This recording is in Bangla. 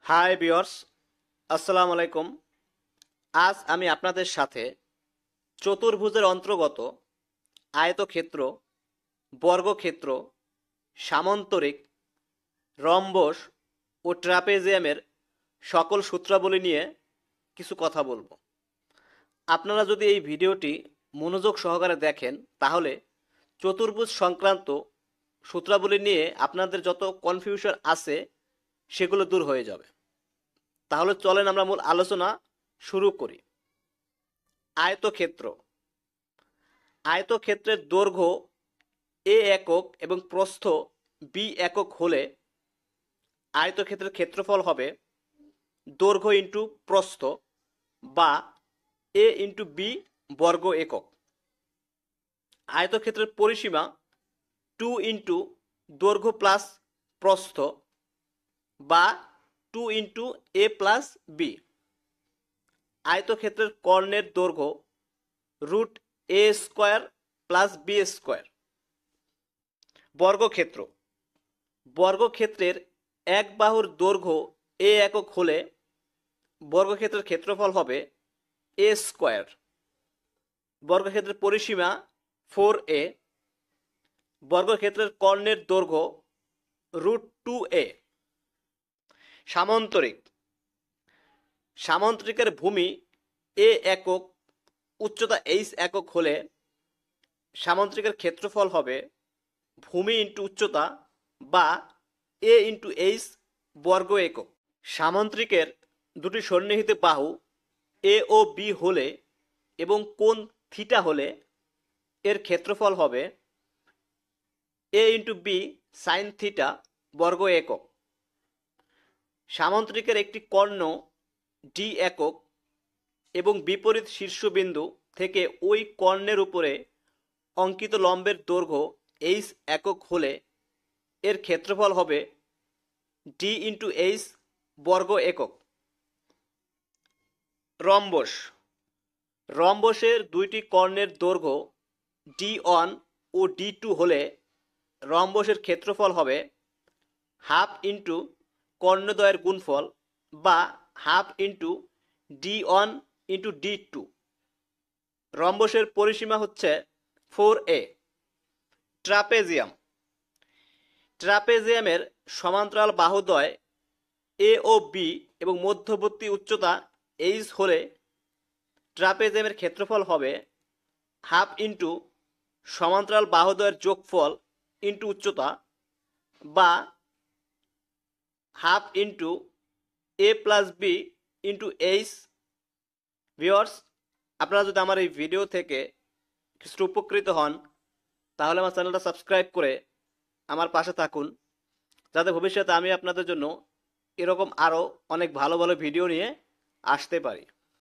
হাই ভিউয়ার্স, আসসালামু আলাইকুম। আজ আমি আপনাদের সাথে চতুর্ভুজের অন্তর্গত আয়তক্ষেত্র, বর্গক্ষেত্র, সামান্তরিক, রম্বস ও ট্রাপেজিয়ামের সকল সূত্রাবলী নিয়ে কিছু কথা বলবো। আপনারা যদি এই ভিডিওটি মনোযোগ সহকারে দেখেন তাহলে চতুর্ভুজ সংক্রান্ত সূত্রাবলী নিয়ে আপনাদের যত কনফিউশন আছে সেগুলো দূর হয়ে যাবে। তাহলে চলেন আমরা মূল আলোচনা শুরু করি। আয়তক্ষেত্র। আয়তক্ষেত্রের দৈর্ঘ্য এ একক এবং প্রস্থ বি একক হলে আয়তক্ষেত্রের ক্ষেত্রফল হবে দৈর্ঘ্য ইন্টু প্রস্থ বা এ ইন্টু বি বর্গ একক। আয়তক্ষেত্রের পরিসীমা 2 ইন্টু দৈর্ঘ্য প্লাস প্রস্থ বা 2 ইন্টু এ প্লাস বি। আয়তক্ষেত্রের কর্ণের দৈর্ঘ্য রুট এ স্কোয়ার প্লাস বি স্কোয়ার। বর্গক্ষেত্র। বর্গক্ষেত্রের এক বাহুর দৈর্ঘ্য এ একক হলে বর্গক্ষেত্রের ক্ষেত্রফল হবে এ স্কোয়ার। বর্গক্ষেত্রের পরিসীমা 4a। বর্গক্ষেত্রের কর্ণের দৈর্ঘ্য রুট 2a। সামান্তরিক। সামান্তরিকের ভূমি এ একক, উচ্চতা এইচ একক হলে সামান্তরিকের ক্ষেত্রফল হবে ভূমি ইন্টু উচ্চতা বা এ ইন্টু এইচ বর্গ একক। সামান্তরিকের দুটি সন্নিহিত বাহু এ ও বি হলে এবং কোণ থিটা হলে এর ক্ষেত্রফল হবে এ ইন্টু বি সাইন থিটা বর্গ একক। সামান্তরিকের একটি কর্ণ ডি একক এবং বিপরীত শীর্ষবিন্দু থেকে ওই কর্ণের উপরে অঙ্কিত লম্বের দৈর্ঘ্য এইচ একক হলে এর ক্ষেত্রফল হবে ডি ইন্টু এইচ বর্গ একক। রম্বস। রম্বসের দুইটি কর্ণের দৈর্ঘ্য D1 ও D2 হলে রম্বসের ক্ষেত্রফল হবে হাফ ইন্টু কর্ণদ্বয়ের গুণফল বা half into D1 into D2। রম্বসের পরিসীমা হচ্ছে 4a। ট্রাপেজিয়াম। ট্রাপেজিয়ামের সমান্তরাল বাহুদ্বয় এ ও বি এবং মধ্যবর্তী উচ্চতা এইচ হলে ট্রাপেজিয়ামের ক্ষেত্রফল হবে হাফ ইন্টু সমান্তরাল বাহুদ্বয়ের যোগফল ইন্টু উচ্চতা বা half into A plus B into H. Viewers, আপনারা যদি আমার এই ভিডিও থেকে কিছু উপকৃত হন তাহলে আমার চ্যানেলটা সাবস্ক্রাইব করে আমার পাশে থাকুন, যাতে ভবিষ্যতে আমি আপনাদের জন্য এরকম আরও অনেক ভালো ভালো ভিডিও নিয়ে আসতে পারি।